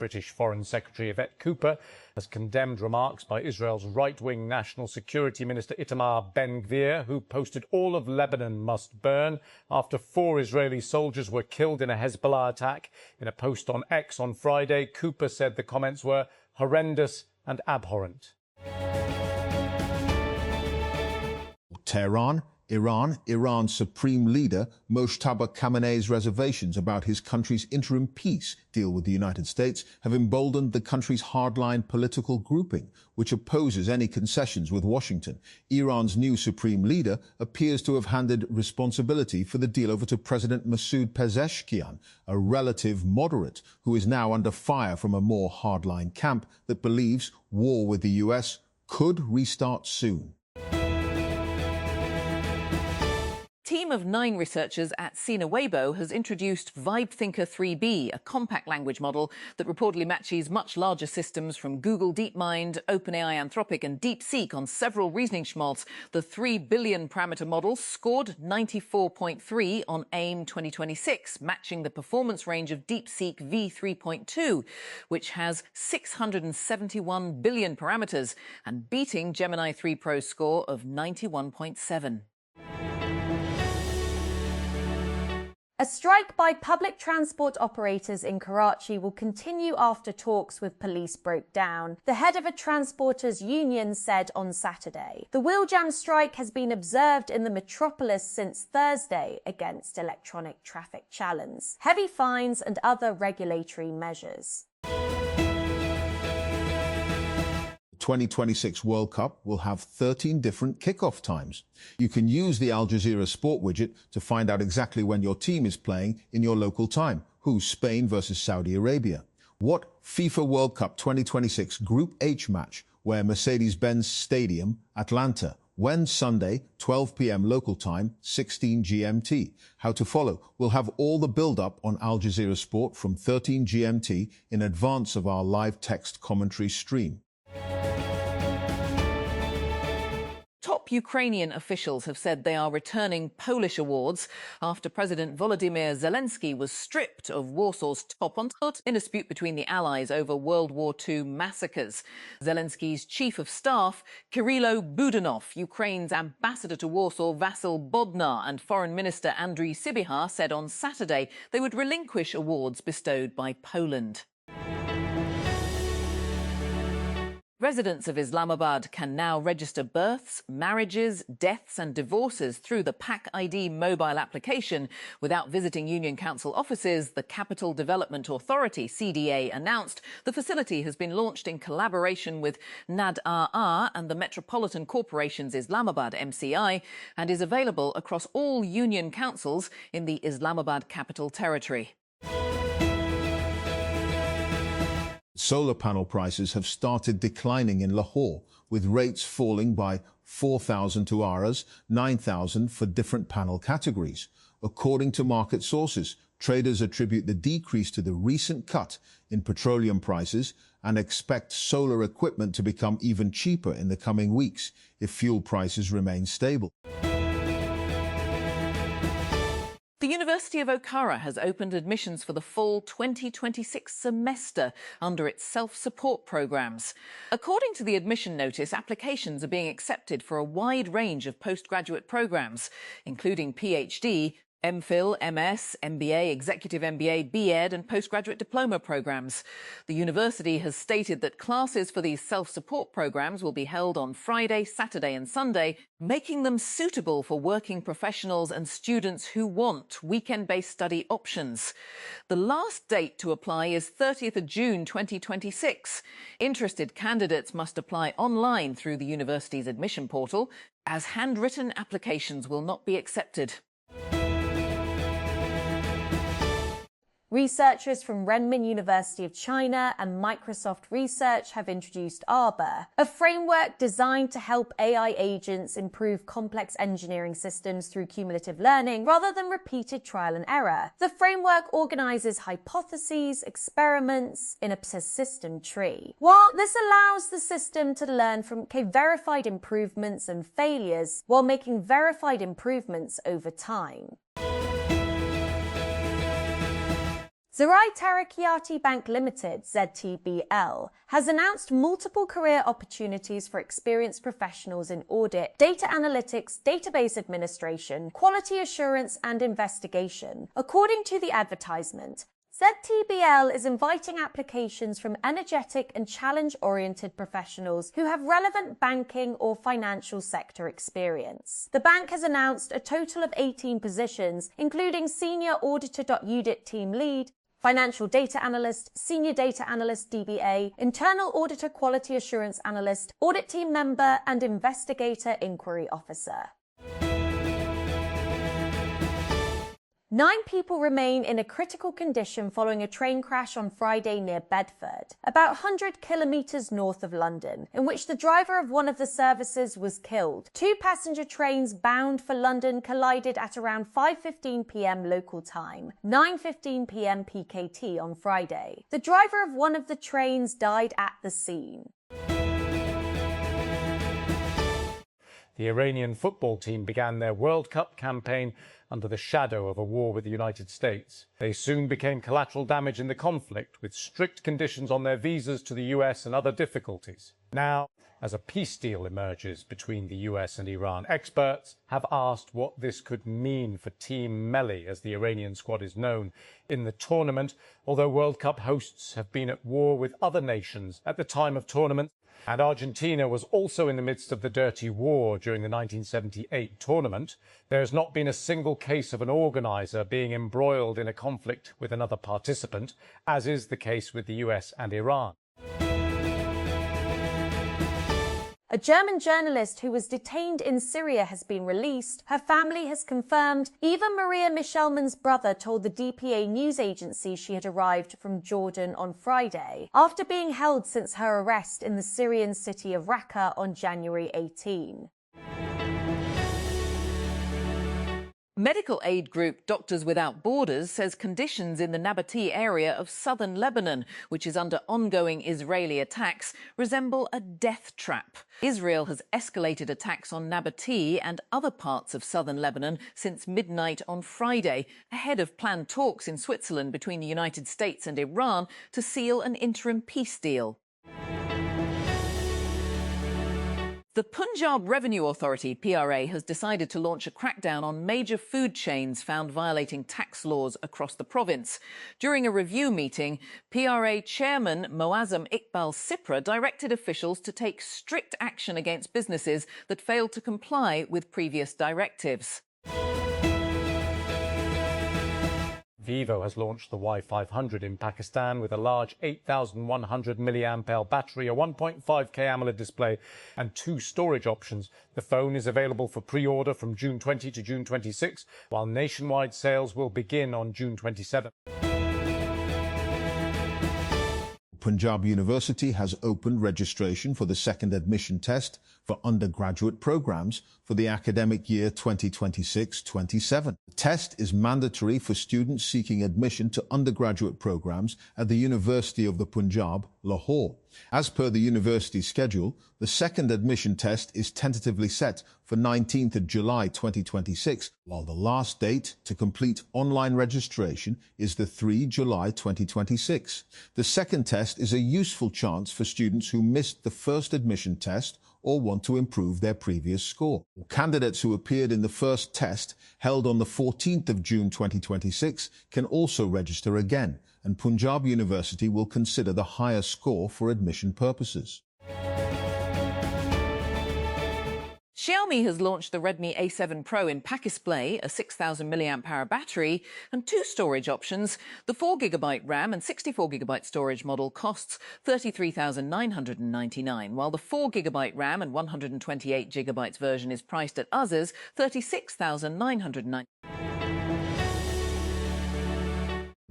British Foreign Secretary Yvette Cooper has condemned remarks by Israel's right-wing National Security Minister Itamar Ben-Gvir, who posted all of Lebanon must burn after 4 Israeli soldiers were killed in a Hezbollah attack. In a post on X on Friday, Cooper said the comments were horrendous and abhorrent. Tehran, Iran's supreme leader Mojtaba Khamenei's reservations about his country's interim peace deal with the United States have emboldened the country's hardline political grouping, which opposes any concessions with Washington. Iran's new supreme leader appears to have handed responsibility for the deal over to President Masoud Pezeshkian, a relative moderate who is now under fire from a more hardline camp that believes war with the US could restart soon. A team of 9 researchers at Sina Weibo has introduced VibeThinker 3B, a compact language model that reportedly matches much larger systems from Google DeepMind, OpenAI, Anthropic and DeepSeek on several reasoning schmaltz. The 3 billion parameter model scored 94.3 on AIM 2026, matching the performance range of DeepSeek v3.2, which has 671 billion parameters, and beating Gemini 3 Pro's score of 91.7. A strike by public transport operators in Karachi will continue after talks with police broke down, the head of a transporters union said on Saturday. The wheel jam strike has been observed in the metropolis since Thursday against electronic traffic challenges, heavy fines and other regulatory measures. The 2026 World Cup will have 13 different kickoff times. You can use the Al Jazeera Sport widget to find out exactly when your team is playing in your local time. Who's Spain versus Saudi Arabia? What FIFA World Cup 2026 Group H match where Mercedes-Benz Stadium, Atlanta? When? Sunday, 12 p.m. local time, 16 GMT. How to follow? We'll have all the build-up on Al Jazeera Sport from 13 GMT in advance of our live text commentary stream. Top Ukrainian officials have said they are returning Polish awards after President Volodymyr Zelensky was stripped of Warsaw's top honor in a dispute between the Allies over World War II massacres. Zelensky's chief of staff, Kyrylo Budanov, Ukraine's ambassador to Warsaw, Vasyl Bodnar, and Foreign Minister Andriy Sybiha said on Saturday they would relinquish awards bestowed by Poland. Residents of Islamabad can now register births, marriages, deaths and divorces through the Pak ID mobile application without visiting Union Council offices, the Capital Development Authority, CDA, announced. The facility has been launched in collaboration with NAD-RR and the Metropolitan Corporation's Islamabad MCI and is available across all Union Councils in the Islamabad Capital Territory. Solar panel prices have started declining in Lahore, with rates falling by 4,000 to Rs, 9,000 for different panel categories. According to market sources, traders attribute the decrease to the recent cut in petroleum prices and expect solar equipment to become even cheaper in the coming weeks if fuel prices remain stable. The University of Okara has opened admissions for the fall 2026 semester under its self-support programmes. According to the admission notice, applications are being accepted for a wide range of postgraduate programmes, including PhD, MPhil, MS, MBA, Executive MBA, B.Ed and postgraduate diploma programmes. The university has stated that classes for these self-support programmes will be held on Friday, Saturday and Sunday, making them suitable for working professionals and students who want weekend-based study options. The last date to apply is 30th of June 2026. Interested candidates must apply online through the university's admission portal, as handwritten applications will not be accepted. Researchers from Renmin University of China and Microsoft Research have introduced Arbor, a framework designed to help AI agents improve complex engineering systems through cumulative learning rather than repeated trial and error. The framework organizes hypotheses, experiments in a persistent tree. While this allows the system to learn from verified improvements and failures while making verified improvements over time. Zarai Tarakiati Bank Limited, ZTBL, has announced multiple career opportunities for experienced professionals in audit, data analytics, database administration, quality assurance, and investigation. According to the advertisement, ZTBL is inviting applications from energetic and challenge-oriented professionals who have relevant banking or financial sector experience. The bank has announced a total of 18 positions, including Senior Auditor.UDIT Team Lead, Financial Data Analyst, Senior Data Analyst DBA, Internal Auditor Quality Assurance Analyst, Audit Team Member, and Investigator Inquiry Officer. 9 people remain in a critical condition following a train crash on Friday near Bedford, about 100 kilometres north of London, in which the driver of one of the services was killed. 2 passenger trains bound for London collided at around 5:15 p.m. local time, 9:15 p.m. PKT on Friday. The driver of one of the trains died at the scene. The Iranian football team began their World Cup campaign under the shadow of a war with the United States. They soon became collateral damage in the conflict, with strict conditions on their visas to the US and other difficulties. Now, as a peace deal emerges between the US and Iran, experts have asked what this could mean for Team Melli, as the Iranian squad is known, in the tournament, although World Cup hosts have been at war with other nations at the time of tournament. And Argentina was also in the midst of the dirty war during the 1978 tournament. There has not been a single case of an organiser being embroiled in a conflict with another participant, as is the case with the US and Iran. A German journalist who was detained in Syria has been released. Her family has confirmed. Eva Maria Michelman's brother told the DPA news agency she had arrived from Jordan on Friday, after being held since her arrest in the Syrian city of Raqqa on January 18. Medical aid group Doctors Without Borders says conditions in the Nabatea area of southern Lebanon, which is under ongoing Israeli attacks, resemble a death trap. Israel has escalated attacks on Nabatea and other parts of southern Lebanon since midnight on Friday, ahead of planned talks in Switzerland between the United States and Iran to seal an interim peace deal. The Punjab Revenue Authority, PRA, has decided to launch a crackdown on major food chains found violating tax laws across the province. During a review meeting, PRA Chairman Moazzam Iqbal Sipra directed officials to take strict action against businesses that failed to comply with previous directives. Vivo has launched the Y500 in Pakistan with a large 8,100 mAh battery, a 1.5K AMOLED display and 2 storage options. The phone is available for pre-order from June 20 to June 26, while nationwide sales will begin on June 27. Punjab University has opened registration for the second admission test for undergraduate programs for the academic year 2026-27. The test is mandatory for students seeking admission to undergraduate programs at the University of the Punjab, Lahore. As per the university's schedule, the second admission test is tentatively set for 19th of July 2026, while the last date to complete online registration is the 3 July 2026. The second test is a useful chance for students who missed the first admission test or want to improve their previous score. Candidates who appeared in the first test, held on the 14th of June 2026, can also register again, and Punjab University will consider the higher score for admission purposes. Xiaomi has launched the Redmi A7 Pro in pack display, a 6,000 mAh battery and 2 storage options. The 4GB RAM and 64GB storage model costs $33,999, while the 4GB RAM and 128GB version is priced at others $36,999.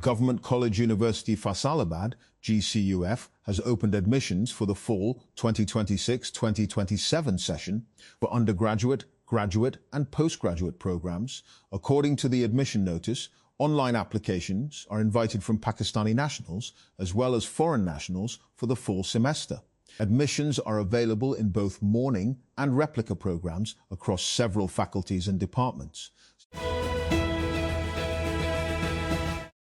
Government College University Faisalabad, GCUF, has opened admissions for the fall 2026-2027 session for undergraduate, graduate and postgraduate programs. According to the admission notice, online applications are invited from Pakistani nationals as well as foreign nationals for the fall semester. Admissions are available in both morning and replica programs across several faculties and departments.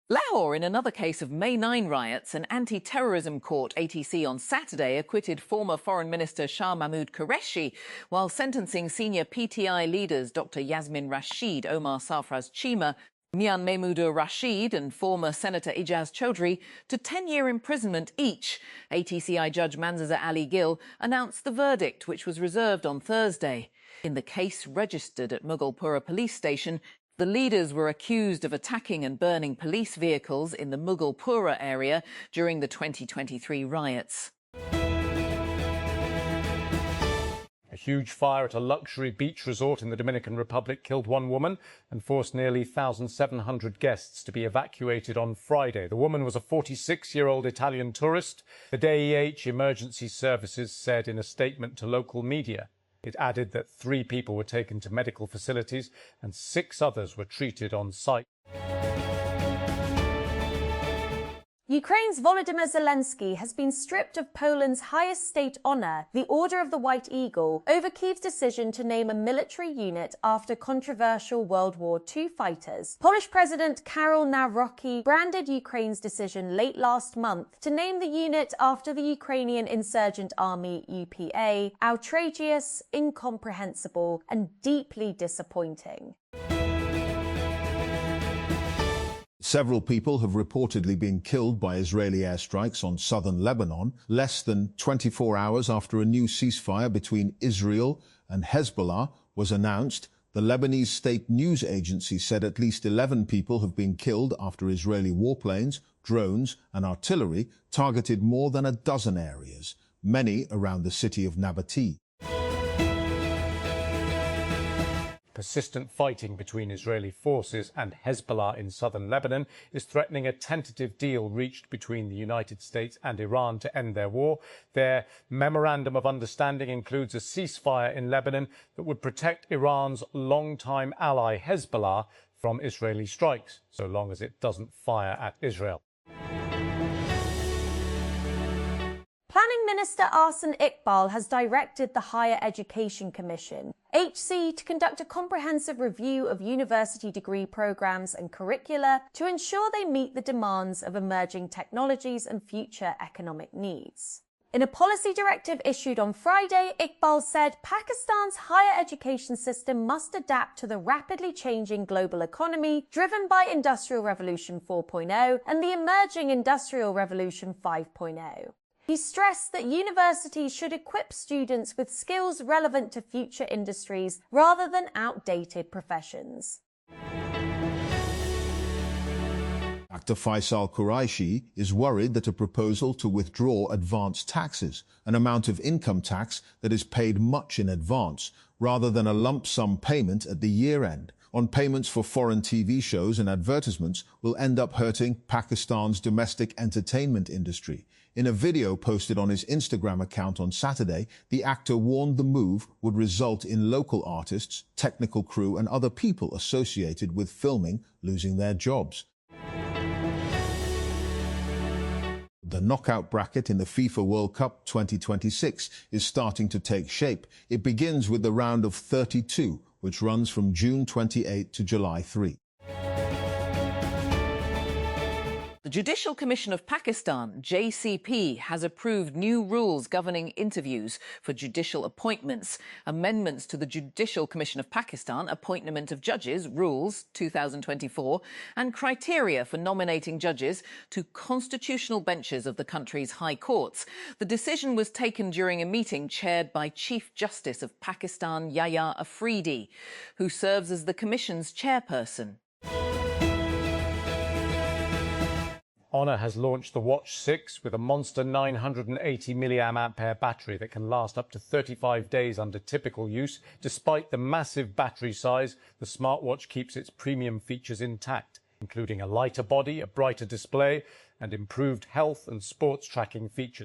Lahore Lahore, in another case of May 9 riots, an anti-terrorism court, ATC, on Saturday acquitted former Foreign Minister Shah Mahmood Qureshi, while sentencing senior PTI leaders Dr. Yasmin Rashid, Omar Sarfraz Chima, Mian Mahmoudur Rashid and former Senator Ijaz Chaudhry to 10-year imprisonment each. ATCI Judge Manzaza Ali Gill announced the verdict, which was reserved on Thursday. In the case registered at Mughalpura police station, the leaders were accused of attacking and burning police vehicles in the Mughalpura area during the 2023 riots. A huge fire at a luxury beach resort in the Dominican Republic killed one woman and forced nearly 1,700 guests to be evacuated on Friday. The woman was a 46-year-old Italian tourist, the DIH Emergency Services said in a statement to local media. It added that 3 people were taken to medical facilities and 6 others were treated on site. Ukraine's Volodymyr Zelensky has been stripped of Poland's highest state honour, the Order of the White Eagle, over Kyiv's decision to name a military unit after controversial World War II fighters. Polish President Karol Nawrocki branded Ukraine's decision late last month to name the unit after the Ukrainian insurgent army UPA, outrageous, incomprehensible, and deeply disappointing. Several people have reportedly been killed by Israeli airstrikes on southern Lebanon, less than 24 hours after a new ceasefire between Israel and Hezbollah was announced. The Lebanese state news agency said at least 11 people have been killed after Israeli warplanes, drones and artillery targeted more than a dozen areas, many around the city of Nabatee. Persistent fighting between Israeli forces and Hezbollah in southern Lebanon is threatening a tentative deal reached between the United States and Iran to end their war. Their memorandum of understanding includes a ceasefire in Lebanon that would protect Iran's longtime ally Hezbollah from Israeli strikes, so long as it doesn't fire at Israel. Planning Minister Ahsan Iqbal has directed the Higher Education Commission, HC, to conduct a comprehensive review of university degree programmes and curricula to ensure they meet the demands of emerging technologies and future economic needs. In a policy directive issued on Friday, Iqbal said Pakistan's higher education system must adapt to the rapidly changing global economy driven by Industrial Revolution 4.0 and the emerging Industrial Revolution 5.0. He stressed that universities should equip students with skills relevant to future industries rather than outdated professions. Dr. Faisal Quraishi is worried that a proposal to withdraw advanced taxes, an amount of income tax that is paid much in advance, rather than a lump sum payment at the year end, on payments for foreign TV shows and advertisements will end up hurting Pakistan's domestic entertainment industry. In a video posted on his Instagram account on Saturday, the actor warned the move would result in local artists, technical crew and other people associated with filming losing their jobs. The knockout bracket in the FIFA World Cup 2026 is starting to take shape. It begins with the round of 32, which runs from June 28 to July 3. The Judicial Commission of Pakistan, JCP, has approved new rules governing interviews for judicial appointments, amendments to the Judicial Commission of Pakistan, Appointment of Judges, Rules 2024, and criteria for nominating judges to constitutional benches of the country's high courts. The decision was taken during a meeting chaired by Chief Justice of Pakistan, Yahya Afridi, who serves as the Commission's chairperson. Honor has launched the Watch 6 with a monster 980 mAh battery that can last up to 35 days under typical use. Despite the massive battery size, the smartwatch keeps its premium features intact, including a lighter body, a brighter display, and improved health and sports tracking features.